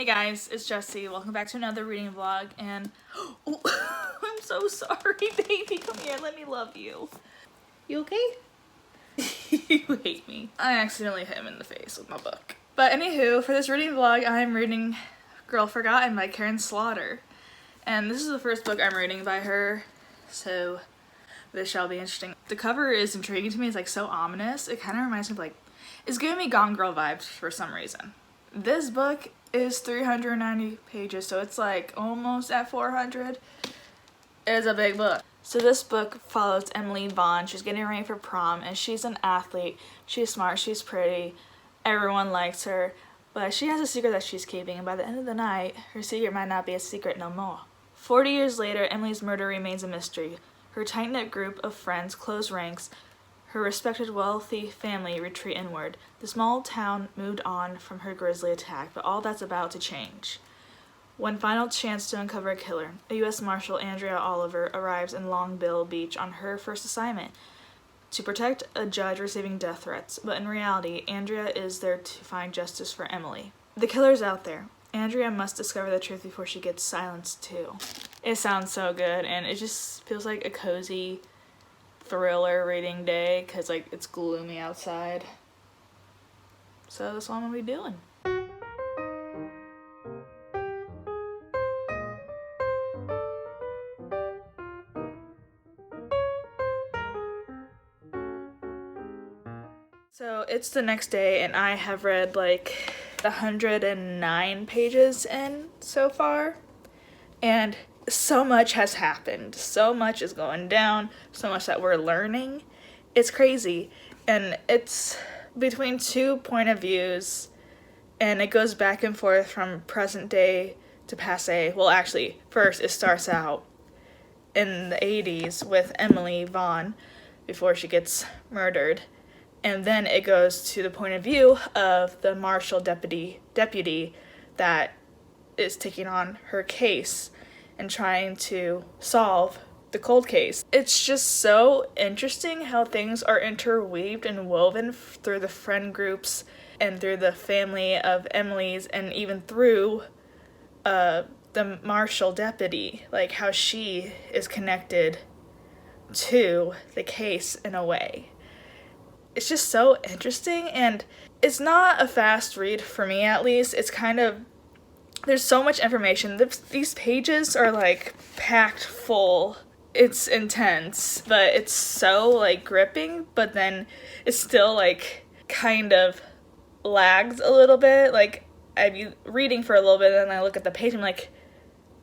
Hey guys, it's Jessie. Welcome back to another reading vlog, and oh, I'm so sorry, baby. Come here, let me love you. You okay? You hate me. I accidentally hit him in the face with my book. But anywho, for this reading vlog, I'm reading Girl Forgotten by Karin Slaughter. And this is the first book I'm reading by her, so this shall be interesting. The cover is intriguing to me. It's like so ominous. It kind of reminds me of like, it's giving me Gone Girl vibes for some reason. This book is 390 pages, so it's like almost at 400. It is a big book. So this book follows Emily Vaughn. She's getting ready for prom, and she's an athlete. She's smart, she's pretty, everyone likes her, but she has a secret that she's keeping, and by the end of the night, her secret might not be a secret no more. 40 years later, Emily's murder remains a mystery. Her tight-knit group of friends close ranks. Her respected wealthy family retreat inward. The small town moved on from her grisly attack, but all that's about to change. One final chance to uncover a killer. A U.S. Marshal, Andrea Oliver, arrives in Long Bill Beach on her first assignment to protect a judge receiving death threats, but in reality, Andrea is there to find justice for Emily. The killer's out there. Andrea must discover the truth before she gets silenced too. It sounds so good, and it just feels like a cozy thriller reading day because like it's gloomy outside. So that's what I'm gonna be doing. So it's the next day, and I have read like 109 pages in so far, and so much has happened. So much is going down, so much that we're learning. It's crazy, and it's between two point of views, and it goes back and forth from present day to passé. Well, actually, first it starts out in the 80s with Emily Vaughn before she gets murdered. And then it goes to the point of view of the Marshal deputy that is taking on her case and trying to solve the cold case. It's just so interesting how things are interweaved and woven through the friend groups and through the family of Emily's, and even through the Marshal deputy, like how she is connected to the case in a way. It's just so interesting, and it's not a fast read for me, at least. It's kind of, there's so much information. These pages are like packed full. It's intense, but it's so like gripping, but then it's still like kind of lags a little bit. Like I'd be reading for a little bit, and then I look at the page, and I'm like,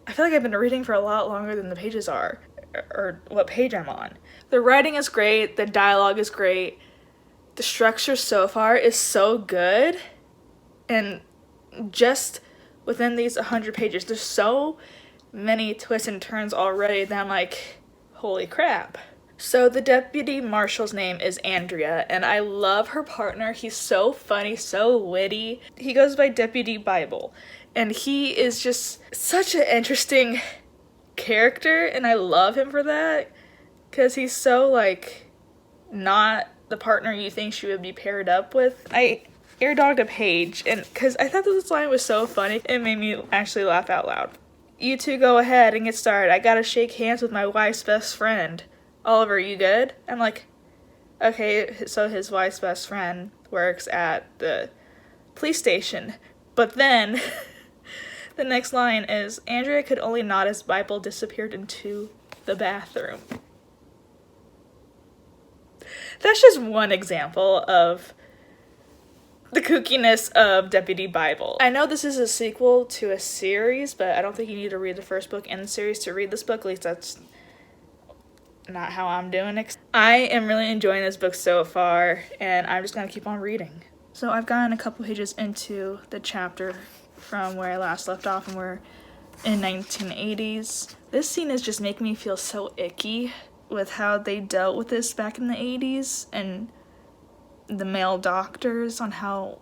I feel like I've been reading for a lot longer than the pages are, or what page I'm on. The writing is great, the dialogue is great. The structure so far is so good, and just within these 100 pages, there's so many twists and turns already that I'm like, holy crap. So the deputy marshal's name is Andrea, and I love her partner. He's so funny, so witty. He goes by Deputy Bible, and he is just such an interesting character, and I love him for that, because he's so like not the partner you think she would be paired up with. I air dogged a page, and because I thought this line was so funny, it made me actually laugh out loud. You two go ahead and get started. I gotta shake hands with my wife's best friend. Oliver, you good? I'm like, okay, so his wife's best friend works at the police station. But then the next line is, Andrea could only nod as Bible disappeared into the bathroom. That's just one example of the kookiness of Deputy Bible. I know this is a sequel to a series, but I don't think you need to read the first book in the series to read this book. At least that's not how I'm doing it. I am really enjoying this book so far, and I'm just going to keep on reading. So I've gotten a couple pages into the chapter from where I last left off, and we're in 1980s. This scene is just making me feel so icky with how they dealt with this back in the 80s, and the male doctors on how,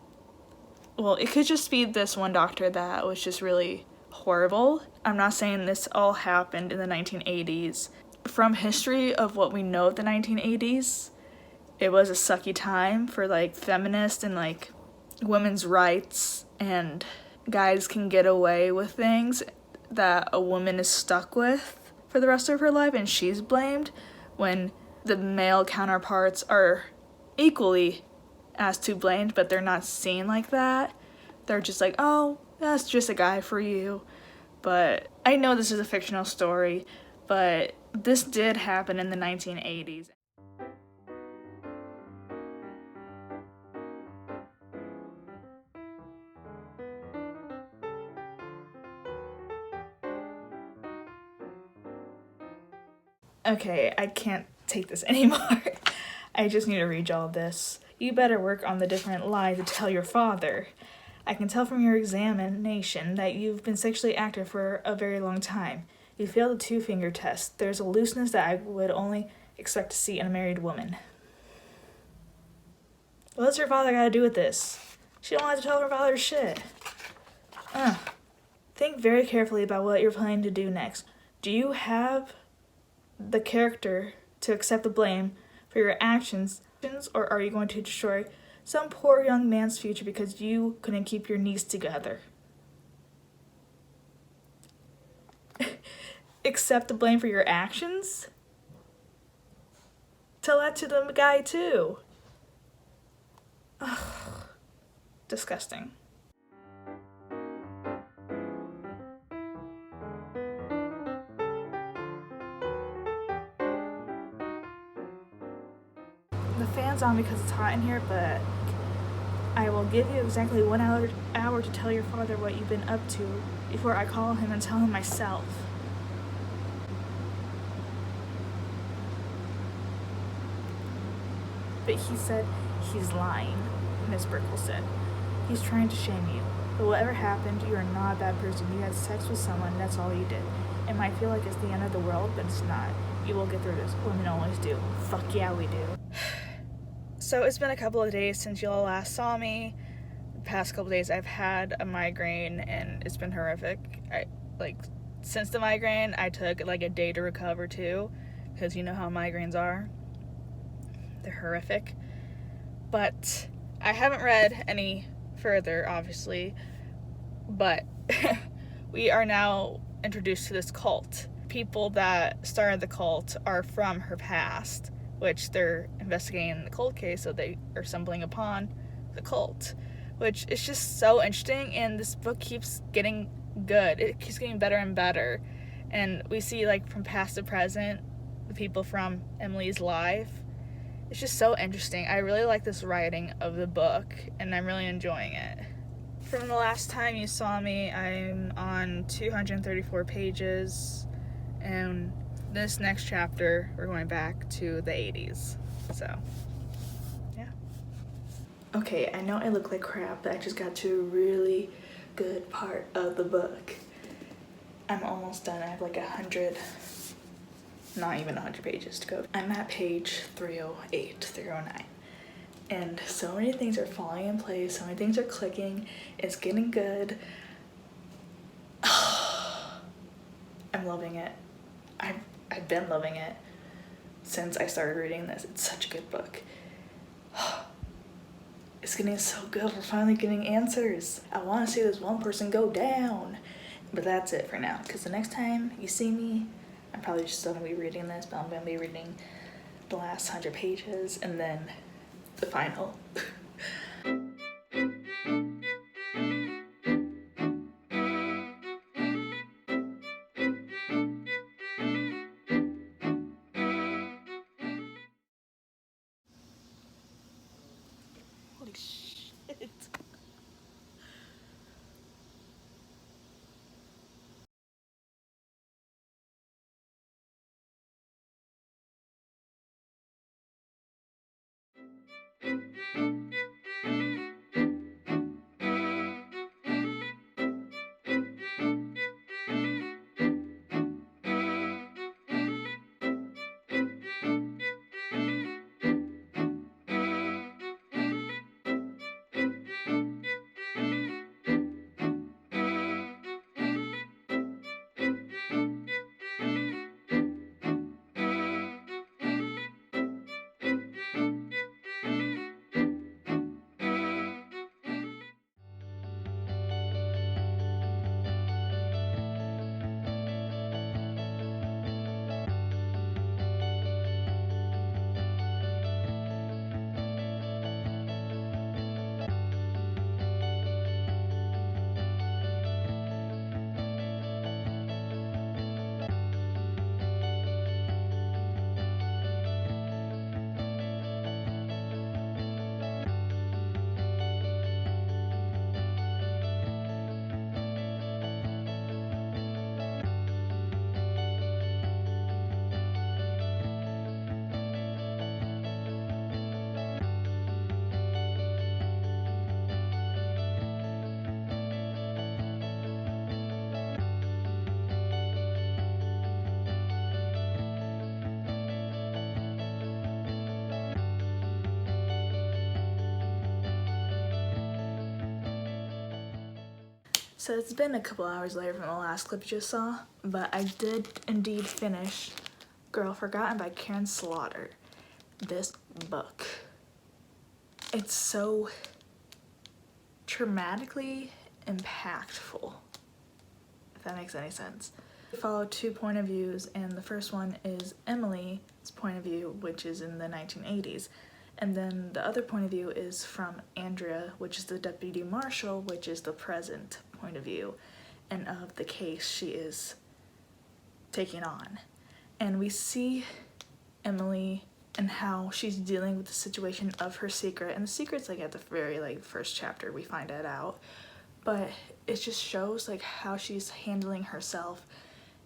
well, it could just be this one doctor that was just really horrible. I'm not saying this all happened in the 1980s. From history of what we know of the 1980s, it was a sucky time for like feminists and like women's rights and guys can get away with things that a woman is stuck with for the rest of her life and she's blamed, when the male counterparts are equally as to blamed, but they're not seen like that. They're just like, oh, that's just a guy for you. But I know this is a fictional story, but this did happen in the 1980s. Okay, I can't take this anymore. I just need to read all this. You better work on the different lies to tell your father. I can tell from your examination that you've been sexually active for a very long time. You failed the two-finger test. There's a looseness that I would only expect to see in a married woman. What's her father got to do with this? She don't have to tell her father shit. Think very carefully about what you're planning to do next. Do you have the character to accept the blame for your actions, or are you going to destroy some poor young man's future because you couldn't keep your knees together? Accept the blame for your actions? Tell that to the guy too. Ugh. Disgusting. The fan's on because it's hot in here, but I will give you exactly 1 hour to tell your father what you've been up to before I call him and tell him myself. But he said he's lying, Miss Brickle said. He's trying to shame you. But whatever happened, you are not a bad person. You had sex with someone, that's all you did. It might feel like it's the end of the world, but it's not. You will get through this. Women always do. Fuck yeah, we do. So it's been a couple of days since y'all last saw me. The past couple of days I've had a migraine and it's been horrific. Since the migraine, I took like a day to recover too, because you know how migraines are. They're horrific. But I haven't read any further, obviously, but we are now introduced to this cult. People that started the cult are from her past, which they're investigating the cold case, so they are stumbling upon the cult, which is just so interesting, and this book keeps getting good. It keeps getting better and better, and we see, like, from past to present, the people from Emily's life. It's just so interesting. I really like this writing of the book, and I'm really enjoying it. From the last time you saw me, I'm on 234 pages, and this next chapter, we're going back to the 80s, so, yeah. Okay, I know I look like crap, but I just got to a really good part of the book. I'm almost done. I have like 100, not even 100 pages to go. I'm at page 308, 309. And so many things are falling in place, so many things are clicking, it's getting good. I'm loving it. I've been loving it since I started reading this. It's such a good book. It's getting so good. We're finally getting answers. I want to see this one person go down. But that's it for now, because the next time you see me, I'm probably just still going to be reading this, but I'm going to be reading the last 100 pages and then the final. Holy shit. So it's been a couple hours later from the last clip you just saw, but I did indeed finish Girl Forgotten by Karin Slaughter. This book. It's so traumatically impactful, if that makes any sense. We follow two point of views, and the first one is Emily's point of view, which is in the 1980s. And then the other point of view is from Andrea, which is the deputy marshal, which is the present point of view, and of the case she is taking on. And we see Emily and how she's dealing with the situation of her secret. And the secret's like at the very first chapter we find it out. But it just shows like how she's handling herself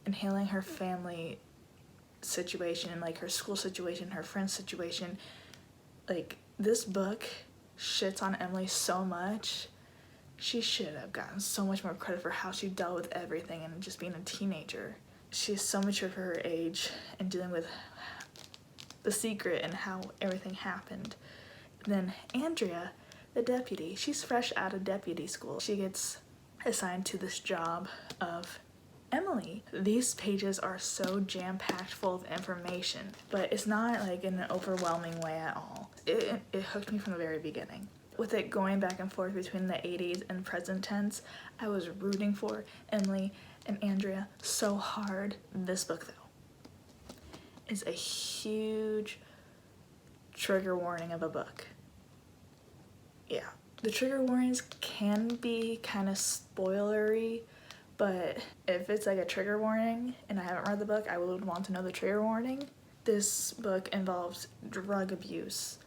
and handling her family situation and like her school situation, her friend's situation. Like, this book shits on Emily so much. She should have gotten so much more credit for how she dealt with everything and just being a teenager. She is so mature for her age and dealing with the secret and how everything happened. Then Andrea, the deputy, she's fresh out of deputy school. She gets assigned to this job of Emily. These pages are so jam-packed full of information, but it's not like in an overwhelming way at all. It hooked me from the very beginning. With it going back and forth between the 80s and present tense, I was rooting for Emily and Andrea so hard. This book, though, is a huge trigger warning of a book. Yeah, the trigger warnings can be kind of spoilery, but if it's like a trigger warning and I haven't read the book, I would want to know the trigger warning. This book involves drug abuse,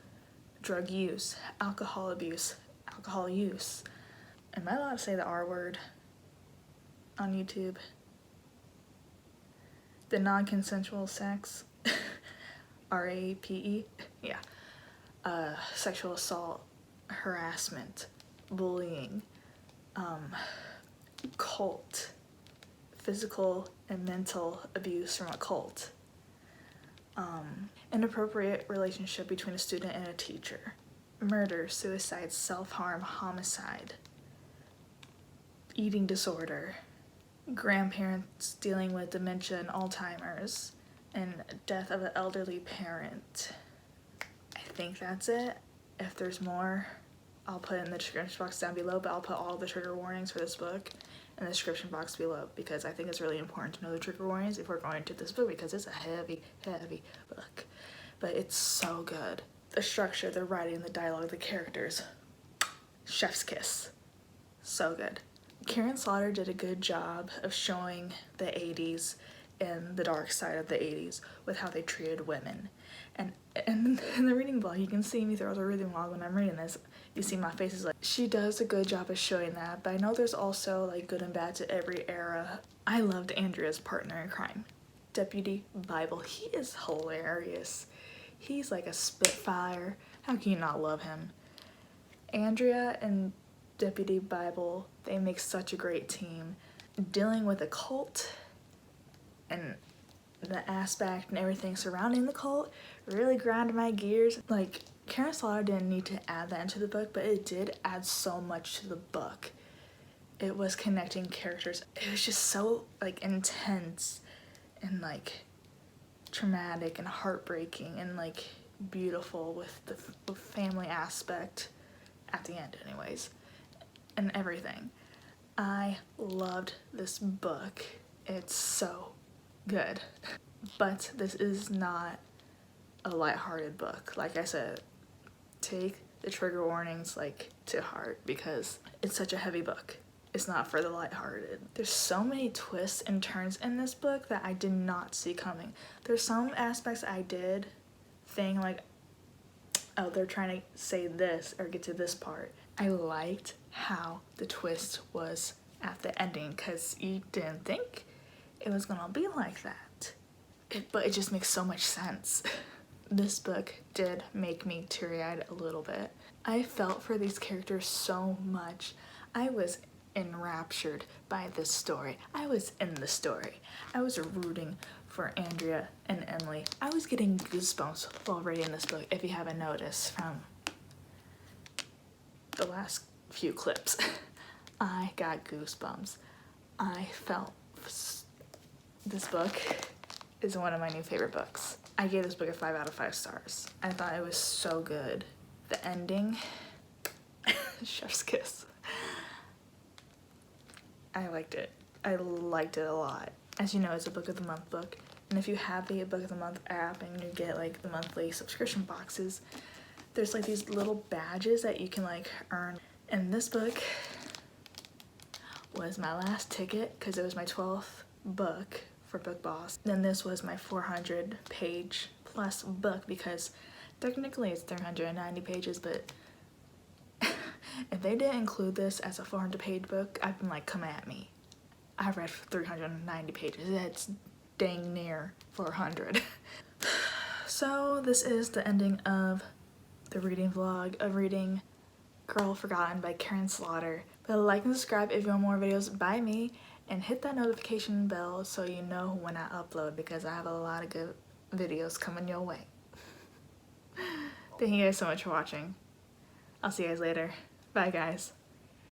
drug use, alcohol abuse, alcohol use. Am I allowed to say the R word on YouTube? The non-consensual sex, R-A-P-E, yeah. Sexual assault, harassment, bullying, cult, physical and mental abuse from a cult, inappropriate relationship between a student and a teacher, murder, suicide, self-harm, homicide, eating disorder, grandparents dealing with dementia and Alzheimer's, and death of an elderly parent. I think that's it. If there's more, I'll put it in the description box down below, but I'll put all the trigger warnings for this book in the description box below because I think it's really important to know the trigger warnings if we're going to this book because it's a heavy, heavy book. But it's so good. The structure, the writing, the dialogue, the characters. Chef's kiss. So good. Karin Slaughter did a good job of showing the 80s and the dark side of the 80s with how they treated women. And in the reading vlog, you can see me throughout the reading vlog when I'm reading this, you see my face is like, she does a good job of showing that, but I know there's also like good and bad to every era. I loved Andrea's partner in crime, Deputy Bible. He is hilarious. He's like a spitfire. How can you not love him? Andrea and Deputy Bible, they make such a great team. Dealing with a cult and the aspect and everything surrounding the cult really ground my gears. Like, Karin Slaughter didn't need to add that into the book, but it did add so much to the book. It was connecting characters. It was just so like intense and like traumatic and heartbreaking and like beautiful with the family aspect at the end anyways and everything. I loved this book. It's so good. But this is not a lighthearted book. Like I said, take the trigger warnings like to heart because it's such a heavy book. It's not for the lighthearted. There's so many twists and turns in this book that I did not see coming. There's some aspects I did think like, oh, they're trying to say this or get to this part. I liked how the twist was at the ending because you didn't think it was gonna be like that. But it just makes so much sense. This book did make me teary-eyed a little bit. I felt for these characters so much. I was enraptured by this story. I was in the story. I was rooting for Andrea and Emily. I was getting goosebumps while reading this book, if you haven't noticed from the last few clips. I got goosebumps. I felt this book is one of my new favorite books. I gave this book a 5 out of 5 stars. I thought it was so good. The ending, chef's kiss. I liked it. I liked it a lot. As you know, it's a book of the month book. And if you have the book of the month app and you get like the monthly subscription boxes, there's like these little badges that you can like earn. And this book was my last ticket because it was my 12th book for Book Boss. Then this was my 400 page plus book because technically it's 390 pages, but if they didn't include this as a 400 page book, I've been like, come at me. I read 390 pages. That's dang near 400. So this is the ending of the reading vlog of reading Girl Forgotten by Karin Slaughter. But like and subscribe if you want more videos by me, and hit that notification bell so you know when I upload, because I have a lot of good videos coming your way. Thank you guys so much for watching. I'll see you guys later. Bye guys.